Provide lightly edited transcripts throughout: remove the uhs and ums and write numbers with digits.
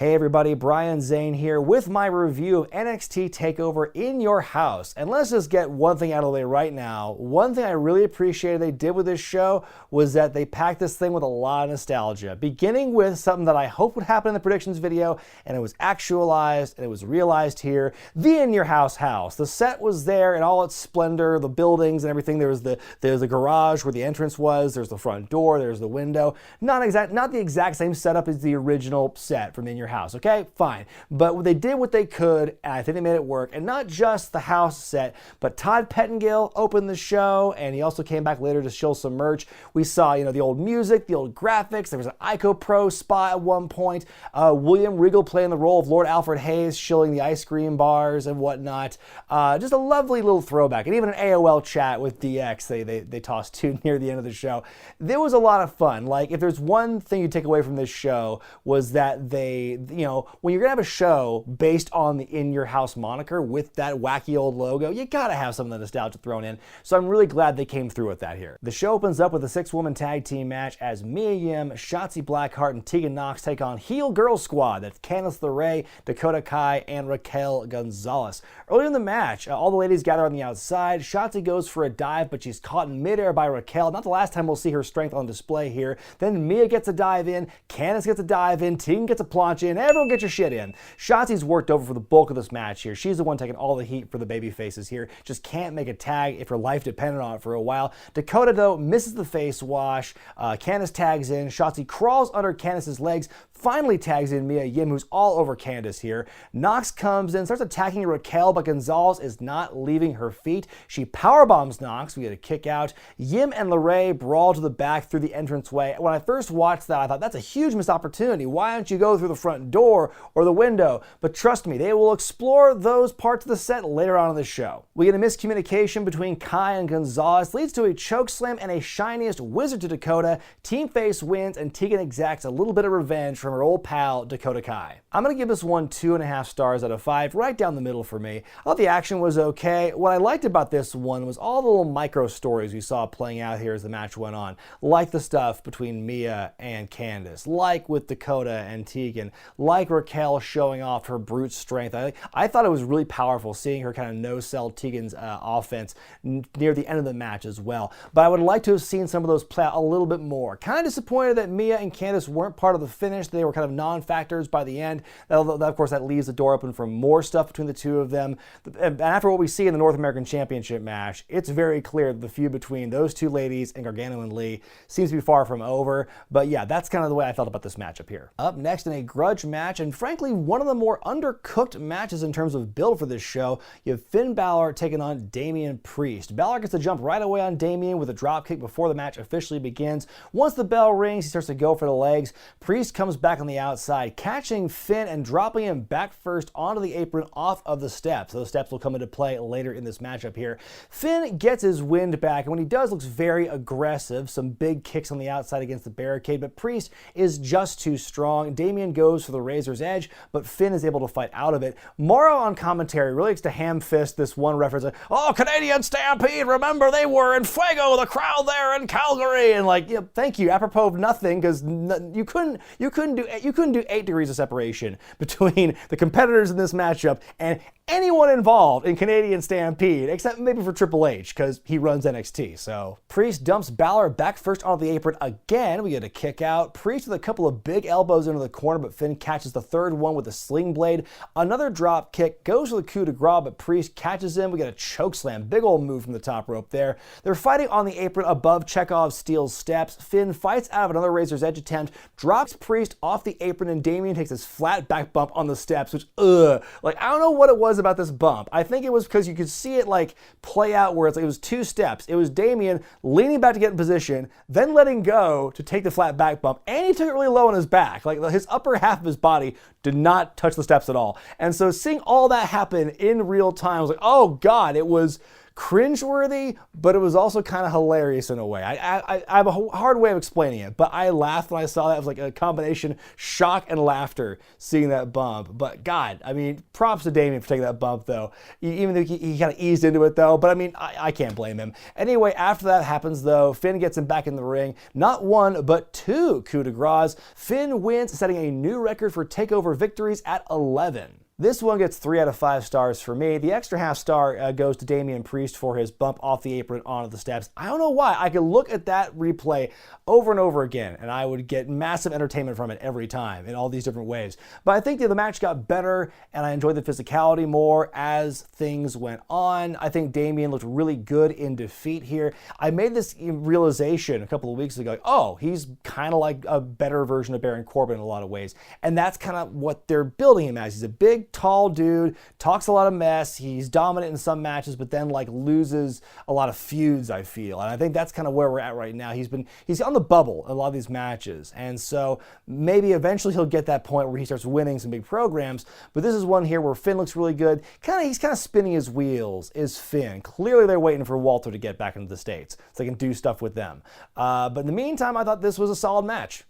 Hey everybody, Brian Zane here with my review of NXT Takeover in your house. And let's just get one thing out of the way right now. One thing I really appreciated they did with this show was that they packed this thing with a lot of nostalgia. Beginning with something that I hoped would happen in the predictions video, and it was actualized, and it was realized here, the In Your House house. The set was there in all its splendor, the buildings and everything. There's the garage where the entrance was, there's the front door, there's the window. Not the exact same setup as the original set from In Your House, okay? Fine. But they did what they could, and I think they made it work. And not just the house set, but Todd Pettengill opened the show, and he also came back later to show some merch. We saw, the old music, the old graphics. There was an Ico Pro spot at one point. William Regal playing the role of Lord Alfred Hayes, shilling the ice cream bars and whatnot. Just a lovely little throwback. And even an AOL chat with DX they tossed to near the end of the show. There was a lot of fun. Like, if there's one thing you take away from this show was that they, when you're gonna have a show based on the In Your House moniker with that wacky old logo, you gotta have some of the nostalgia thrown in. So I'm really glad they came through with that here. The show opens up with a 6-woman tag team match as Mia Yim, Shotzi Blackheart, and Tegan Nox take on Heel Girl Squad. That's Candice LeRae, Dakota Kai, and Rhea Gonzalez. Early in the match, all the ladies gather on the outside. Shotzi goes for a dive, but she's caught in midair by Rhea. Not the last time we'll see her strength on display here. Then Mia gets a dive in, Candice gets a dive in, Tegan gets a planche in, everyone get your shit in. Shotzi's worked over for the bulk of this match here. She's the one taking all the heat for the baby faces here. Just can't make a tag if her life depended on it for a while. Dakota, though, misses the face wash. Candice tags in. Shotzi crawls under Candice's legs, finally tags in Mia Yim, who's all over Candice here. Nox comes in, starts attacking Rhea, but Gonzalez is not leaving her feet. She powerbombs Nox. We get a kick out. Yim and LeRae brawl to the back through the entranceway. When I first watched that, I thought, that's a huge missed opportunity. Why don't you go through the front door or the window? But trust me, they will explore those parts of the set later on in the show. We get a miscommunication between Kai and Gonzalez, leads to a chokeslam and a shiniest wizard to Dakota. Team face wins, and Tegan exacts a little bit of revenge from her old pal, Dakota Kai. I'm going to give this one 2.5 stars out of 5, right down the middle for me. I thought the action was okay. What I liked about this one was all the little micro stories we saw playing out here as the match went on. Like the stuff between Mia and Candice, like with Dakota and Tegan, like Rhea showing off her brute strength. I thought it was really powerful seeing her kind of no-sell Tegan's offense near the end of the match as well. But I would like to have seen some of those play out a little bit more. Kind of disappointed that Mia and Candice weren't part of the finish. They were kind of non-factors by the end. Of course, that leaves the door open for more stuff between the two of them. And after what we see in the North American Championship match, it's very clear that the feud between those two ladies and Gargano and Lee seems to be far from over. But yeah, that's kind of the way I felt about this matchup here. Up next in a grudge match, and frankly, one of the more undercooked matches in terms of build for this show, you have Finn Balor taking on Damien Priest. Balor gets to jump right away on Damien with a dropkick before the match officially begins. Once the bell rings, he starts to go for the legs. Priest comes back on the outside, catching Finn and dropping him back first onto the apron off of the steps. Those steps will come into play later in this matchup here. Finn gets his wind back, and when he does, looks very aggressive. Some big kicks on the outside against the barricade, but Priest is just too strong. Damien goes for the Razor's Edge, but Finn is able to fight out of it. Morrow on commentary really likes to ham fist this one reference. Like, oh, Canadian Stampede, remember they were in Fuego, the crowd there in Calgary, and like, yeah, thank you, apropos of nothing, because you couldn't do 8 degrees of separation between the competitors in this matchup and anyone involved in Canadian Stampede, except maybe for Triple H, because he runs NXT. So Priest dumps Balor back first onto the apron again. We get a kick out. Priest with a couple of big elbows into the corner, but Finn catches the third one with a sling blade. Another drop kick, goes for the coup de grace, but Priest catches him. We get a choke slam, big old move from the top rope there. They're fighting on the apron above Chekhov's steel steps. Finn fights out of another Razor's Edge attempt, drops Priest off the apron, and Damien takes his flat back bump on the steps, which, like, I don't know what it was about this bump. I think it was because you could see it like play out where it's like it was 2 steps. It was Damien leaning back to get in position, then letting go to take the flat back bump, and he took it really low on his back. Like, his upper half of his body did not touch the steps at all. And so seeing all that happen in real time, I was like, oh God, it was cringeworthy, but it was also kind of hilarious in a way. I have a hard way of explaining it, but I laughed when I saw that. It was like a combination shock and laughter seeing that bump. But God, I mean, props to Damien for taking that bump though. Even though he kind of eased into it though, but I mean, I can't blame him. Anyway, after that happens though, Finn gets him back in the ring. Not one, but two coup de grace. Finn wins, setting a new record for TakeOver victories at 11. This one gets 3 out of 5 stars for me. The extra half star goes to Damian Priest for his bump off the apron onto the steps. I don't know why. I could look at that replay over and over again, and I would get massive entertainment from it every time in all these different ways. But I think the match got better, and I enjoyed the physicality more as things went on. I think Damien looked really good in defeat here. I made this realization a couple of weeks ago. Like, oh, he's kind of like a better version of Baron Corbin in a lot of ways. And that's kind of what they're building him as. He's a big, tall dude, talks a lot of mess. He's dominant in some matches, but then like loses a lot of feuds, I feel. And I think that's kind of where we're at right now. He's on the bubble in a lot of these matches. And so maybe eventually he'll get that point where he starts winning some big programs. But this is one here where Finn looks really good. He's kind of spinning his wheels, is Finn. Clearly they're waiting for Walter to get back into the States so they can do stuff with them. But in the meantime, I thought this was a solid match.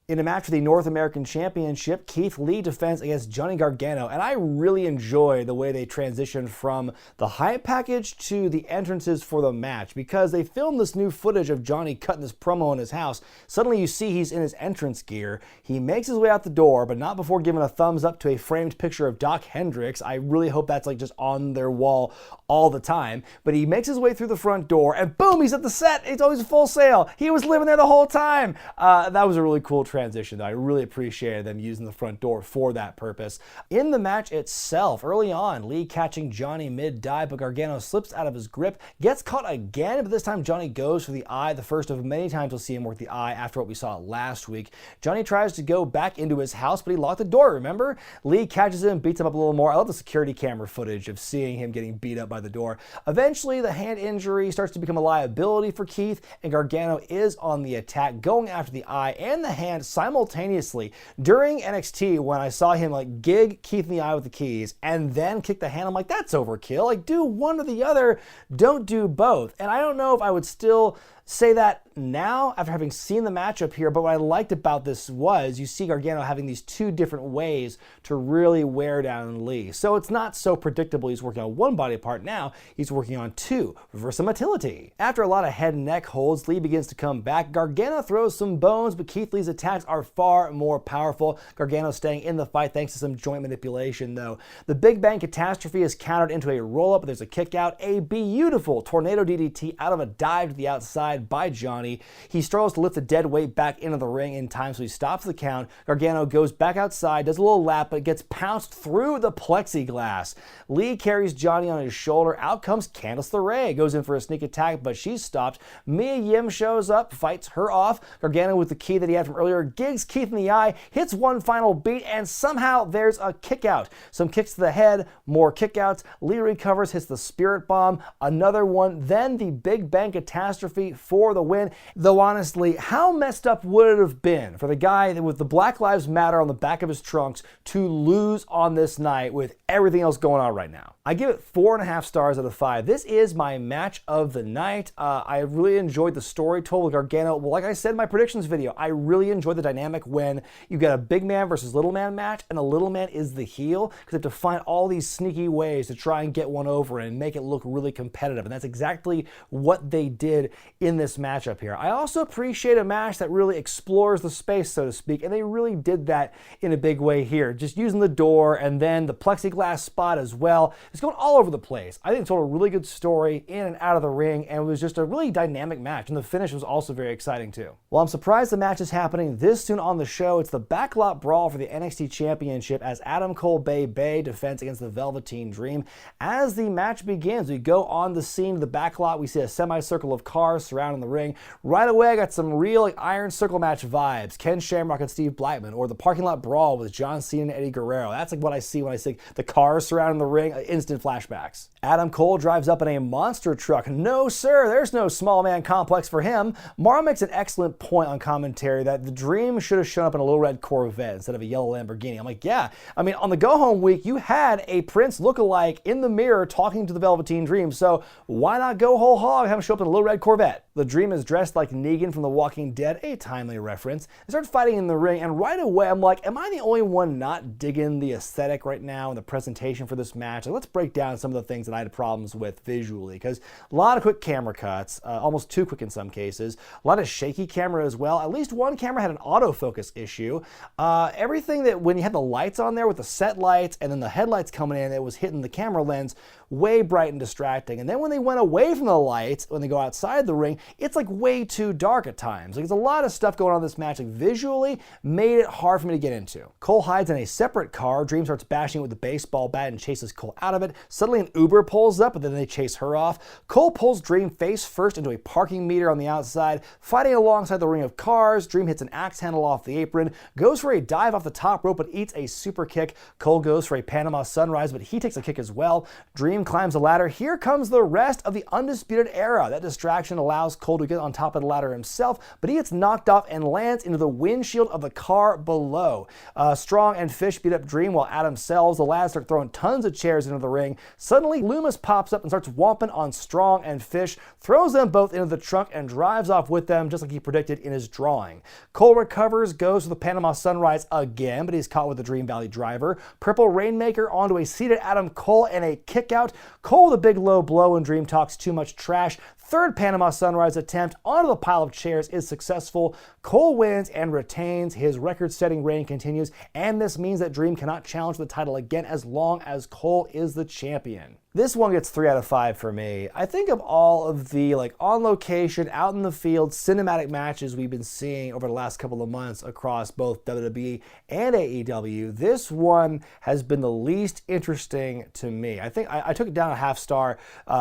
In a match for the North American Championship, Keith Lee defends against Johnny Gargano, and I really enjoy the way they transitioned from the hype package to the entrances for the match, because they filmed this new footage of Johnny cutting this promo in his house. Suddenly you see he's in his entrance gear. He makes his way out the door, but not before giving a thumbs up to a framed picture of Doc Hendricks. I really hope that's like just on their wall all the time. But he makes his way through the front door, and boom, he's at the set. It's always Full Sail. He was living there the whole time. That was a really cool transition, though. I really appreciated them using the front door for that purpose. In the match itself, early on, Lee catching Johnny mid-dive, but Gargano slips out of his grip, gets caught again, but this time Johnny goes for the eye, the first of many times we'll see him work the eye after what we saw last week. Johnny tries to go back into his house, but he locked the door, remember? Lee catches him, beats him up a little more. I love the security camera footage of seeing him getting beat up by the door. Eventually, the hand injury starts to become a liability for Keith, and Gargano is on the attack, going after the eye and the hand simultaneously. During NXT, when I saw him like gig Keith in the eye with the keys and then kick the hand, I'm like, that's overkill. Like, do one or the other, don't do both. And I don't know if I would still say that now after having seen the matchup here, but what I liked about this was you see Gargano having these two different ways to really wear down Lee. So it's not so predictable he's working on one body part now, he's working on two. Versatility. After a lot of head and neck holds, Lee begins to come back. Gargano throws some bones, but Keith Lee's attacks are far more powerful. Gargano staying in the fight thanks to some joint manipulation though. The Big Bang Catastrophe is countered into a roll-up, but there's a kick out. A beautiful tornado DDT out of a dive to the outside by Johnny. He struggles to lift the dead weight back into the ring in time, so he stops the count. Gargano goes back outside, does a little lap, but gets pounced through the plexiglass. Lee carries Johnny on his shoulder. Out comes Candice LeRae. Goes in for a sneak attack, but she's stopped. Mia Yim shows up, fights her off. Gargano with the key that he had from earlier gigs Keith in the eye, hits one final beat, and somehow there's a kick out. Some kicks to the head, more kick outs. Lee recovers, hits the spirit bomb, another one, then the Big Bang Catastrophe for the win. Though honestly, how messed up would it have been for the guy with the Black Lives Matter on the back of his trunks to lose on this night with everything else going on right now? I give it 4.5 stars out of 5. This is my match of the night. I really enjoyed the story told with Gargano. Well, like I said in my predictions video, I really enjoy the dynamic when you get a big man versus little man match and the little man is the heel, because they have to find all these sneaky ways to try and get one over and make it look really competitive. And that's exactly what they did in this matchup here. I also appreciate a match that really explores the space, so to speak, and they really did that in a big way here. Just using the door and then the plexiglass spot as well. It's going all over the place. I think it told a really good story in and out of the ring, and it was just a really dynamic match, and the finish was also very exciting too. Well, I'm surprised the match is happening this soon on the show. It's the Backlot Brawl for the NXT Championship as Adam Cole Bay defends against the Velveteen Dream. As the match begins, we go on the scene of the Backlot. We see a semicircle of cars surrounding the ring. Right away, I got some real like Iron Circle match vibes. Ken Shamrock and Steve Blackman, or the parking lot brawl with John Cena and Eddie Guerrero. That's like what I see when I see the cars surrounding the ring, instant flashbacks. Adam Cole drives up in a monster truck. No, sir, there's no small man complex for him. Mara makes an excellent point on commentary that the Dream should have shown up in a little red Corvette instead of a yellow Lamborghini. I'm like, yeah. I mean, on the go-home week, you had a Prince look-alike in the mirror talking to the Velveteen Dream, so why not go whole hog and have him show up in a little red Corvette? The Dream is dressed like Negan from The Walking Dead, a timely reference. They start fighting in the ring, and right away, I'm like, am I the only one not digging the aesthetic right now and the presentation for this match? Like, let's break down some of the things that I had problems with visually, because a lot of quick camera cuts, almost too quick in some cases, a lot of shaky camera as well. At least one camera had an autofocus issue. Everything that when you had the lights on there with the set lights and then the headlights coming in, it was hitting the camera lens, way bright and distracting. And then when they went away from the lights, when they go outside the ring, it's like way too dark at times. Like, there's a lot of stuff going on in this match. Like, visually made it hard for me to get into. Cole hides in a separate car. Dream starts bashing it with the baseball bat and chases Cole out of it. Suddenly an Uber pulls up, but then they chase her off. Cole pulls Dream face first into a parking meter on the outside, fighting alongside the ring of cars. Dream hits an axe handle off the apron, goes for a dive off the top rope, but eats a super kick. Cole goes for a Panama Sunrise, but he takes a kick as well. Dream climbs the ladder. Here comes the rest of the Undisputed Era. That distraction allows Cole to get on top of the ladder himself, but he gets knocked off and lands into the windshield of the car below. Strong and Fish beat up Dream while Adam sells. The lads start throwing tons of chairs into the ring. Suddenly, Loomis pops up and starts whomping on Strong and Fish, throws them both into the trunk and drives off with them just like he predicted in his drawing. Cole recovers, goes for the Panama Sunrise again, but he's caught with the Dream Valley Driver. Purple Rainmaker onto a seated Adam Cole and a kick out. Cole with a big low blow and Dream talks too much trash. Third Panama Sunrise attempt onto the pile of chairs is successful. Cole wins and retains. His record-setting reign continues, and this means that Dream cannot challenge the title again as long as Cole is the champion. This one gets 3 out of 5 for me. I think of all of the on location, out in the field, cinematic matches we've been seeing over the last couple of months across both WWE and AEW, this one has been the least interesting to me. I think I took it down a half star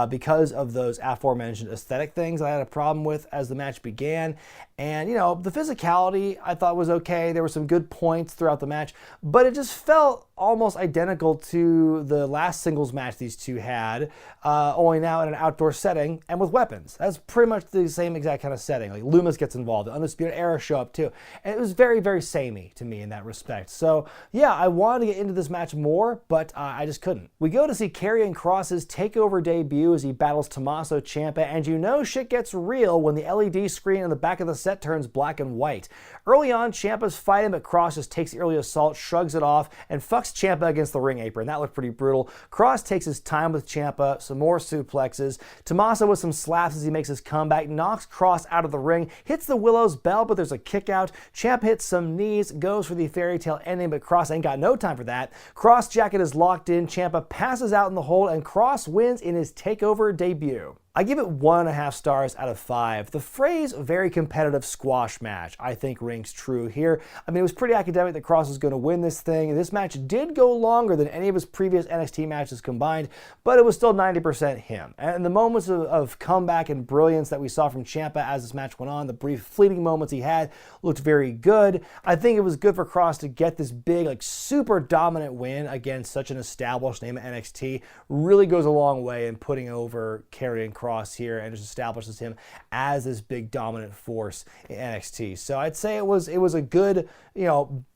because of those aforementioned aesthetic things I had a problem with as the match began. And, the physicality I thought was okay. There were some good points throughout the match, but it just felt almost identical to the last singles match these two had, only now in an outdoor setting and with weapons. That's pretty much the same exact kind of setting. Like, Loomis gets involved, the Undisputed Era show up too. And it was very, very samey to me in that respect. So yeah, I wanted to get into this match more, but I just couldn't. We go to see Karrion Kross's Takeover debut as he battles Tommaso Ciampa, and shit gets real when the LED screen in the back of the set turns black and white. Early on, Ciampa's fighting, but Kross just takes the early assault, shrugs it off, and fucks Ciampa against the ring apron. That looked pretty brutal. Kross takes his time with Ciampa, some more suplexes. Tommaso with some slaps as he makes his comeback, knocks Kross out of the ring, hits the Willow's bell, but there's a kick out. Ciampa hits some knees, goes for the fairy tale ending, but Kross ain't got no time for that. Kross jacket is locked in, Ciampa passes out in the hold, and Kross wins in his Takeover debut. I give it 1.5 stars out of 5. The phrase very competitive squash match I think rings true here. I mean, it was pretty academic that Kross was going to win this thing. This match did go longer than any of his previous NXT matches combined, but it was still 90% him. And the moments of comeback and brilliance that we saw from Ciampa as this match went on, the brief fleeting moments he had, looked very good. I think it was good for Kross to get this big, super dominant win against such an established name at NXT. Really goes a long way in putting over Karrion Kross here and just establishes him as this big dominant force in NXT. So I'd say it was a good,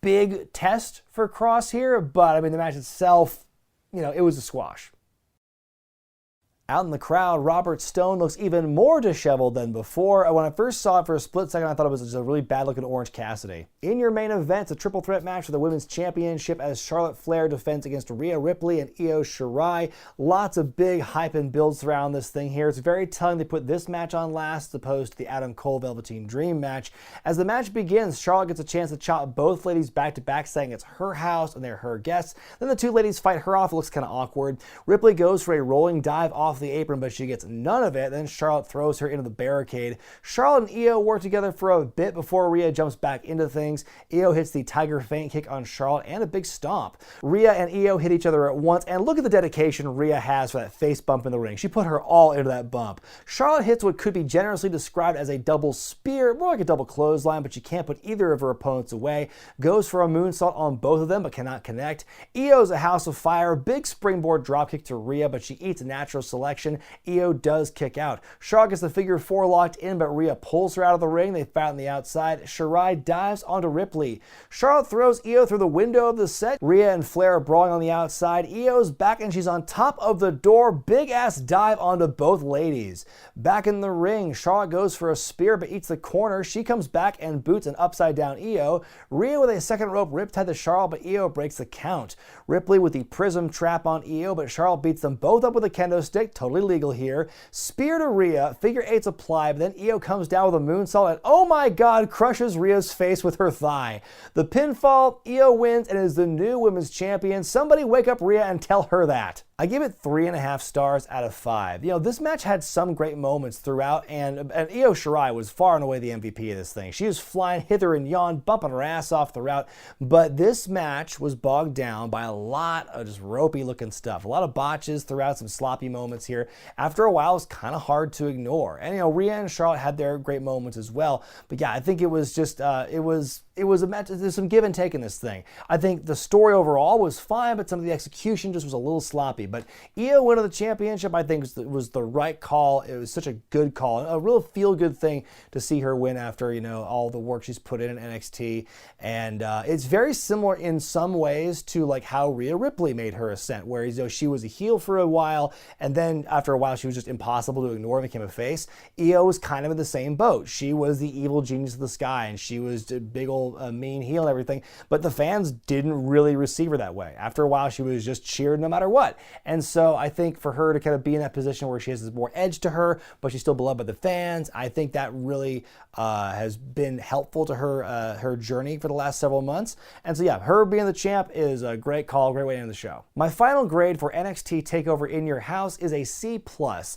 big test for Kross here, but I mean the match itself, it was a squash. Out in the crowd, Robert Stone looks even more disheveled than before. When I first saw it for a split second, I thought it was just a really bad-looking Orange Cassidy. In your main event, it's a triple threat match for the Women's Championship as Charlotte Flair defends against Rhea Ripley and Io Shirai. Lots of big hype and builds around this thing here. It's very telling they put this match on last as opposed to the Adam Cole Velveteen Dream match. As the match begins, Charlotte gets a chance to chop both ladies back-to-back, saying it's her house and they're her guests. Then the two ladies fight her off. It looks kind of awkward. Ripley goes for a rolling dive off off the apron, but she gets none of it. Then Charlotte throws her into the barricade. Charlotte and Io work together for a bit before Rhea jumps back into things. Io hits the tiger feint kick on Charlotte and a big stomp. Rhea and Io hit each other at once, and look at the dedication Rhea has for that face bump in the ring. She put her all into that bump. Charlotte hits what could be generously described as a double spear, more like a double clothesline, but she can't put either of her opponents away. Goes for a moonsault on both of them, but cannot connect. Io's a house of fire. Big springboard dropkick to Rhea, but she eats a natural selection. Io does kick out. Charlotte gets the figure four locked in, but Rhea pulls her out of the ring. They fight on the outside. Shirai dives onto Ripley. Charlotte throws Io through the window of the set. Rhea and Flair are brawling on the outside. Io's back and she's on top of the door. Big ass dive onto both ladies. Back in the ring, Charlotte goes for a spear but eats the corner. She comes back and boots an upside down Io. Rhea with a second rope riptide to Charlotte, but Io breaks the count. Ripley with the prism trap on Io, but Charlotte beats them both up with a kendo stick, totally legal here. Spear to Rhea, figure eights apply, but then Io comes down with a moonsault and oh my god, crushes Rhea's face with her thigh. The pinfall, Io wins and is the new women's champion. Somebody wake up Rhea and tell her that. I give it 3.5 stars out of 5. This match had some great moments throughout, and Io Shirai was far and away the MVP of this thing. She was flying hither and yon, bumping her ass off throughout, but this match was bogged down by a lot of just ropey looking stuff. A lot of botches throughout, some sloppy moments here. After a while, it was kind of hard to ignore. And Rhea and Charlotte had their great moments as well, but yeah, I think it was just, it was a match. There's some give and take in this thing. I think the story overall was fine, but some of the execution just was a little sloppy. But Io winning the championship, I think, was the right call. It was such a good call, a real feel-good thing to see her win after all the work she's put in NXT. And it's very similar in some ways to like how Rhea Ripley made her ascent, where she was a heel for a while, and then after a while she was just impossible to ignore and became a face. Io was kind of in the same boat. She was the evil genius of the sky, and she was a big old mean heel and everything, but the fans didn't really receive her that way. After a while, she was just cheered no matter what. And so I think for her to kind of be in that position where she has this more edge to her, but she's still beloved by the fans, I think that really has been helpful to her journey for the last several months. And so yeah, her being the champ is a great call, great way to end the show. My final grade for NXT Takeover In Your House is a C+.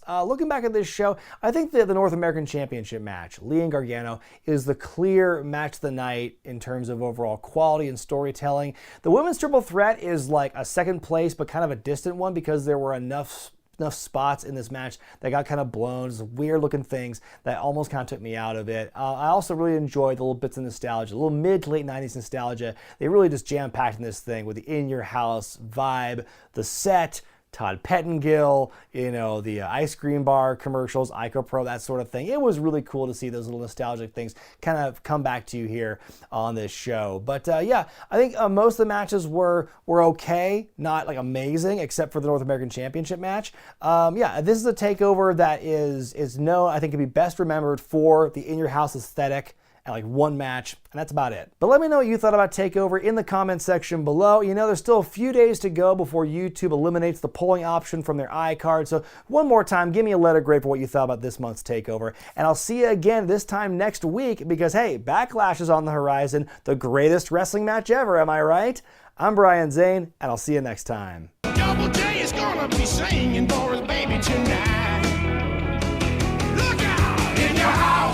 Looking back at this show, I think that the North American Championship match, Lee and Gargano, is the clear match of the night in terms of overall quality and storytelling. The women's triple threat is like a second place, but kind of a distant one because there were enough spots in this match that got kind of blown, just weird looking things that almost kind of took me out of it. I also really enjoyed the little bits of nostalgia, a little mid to late 90s nostalgia. They really just jam-packed in this thing with the in your house vibe, the set, Todd Pettengill, the ice cream bar commercials, IcoPro, that sort of thing. It was really cool to see those little nostalgic things kind of come back to you here on this show. But yeah, I think most of the matches were okay, not like amazing, except for the North American Championship match. Yeah, this is a takeover that is known, I think, can be best remembered for the in your house aesthetic and like one match, and that's about it. But let me know what you thought about TakeOver in the comment section below. There's still a few days to go before YouTube eliminates the polling option from their iCard, so one more time, give me a letter grade for what you thought about this month's TakeOver, and I'll see you again this time next week because, hey, Backlash is on the horizon, the greatest wrestling match ever, am I right? I'm Brian Zane, and I'll see you next time. Double J is gonna be singing for his baby tonight. Look out in your house.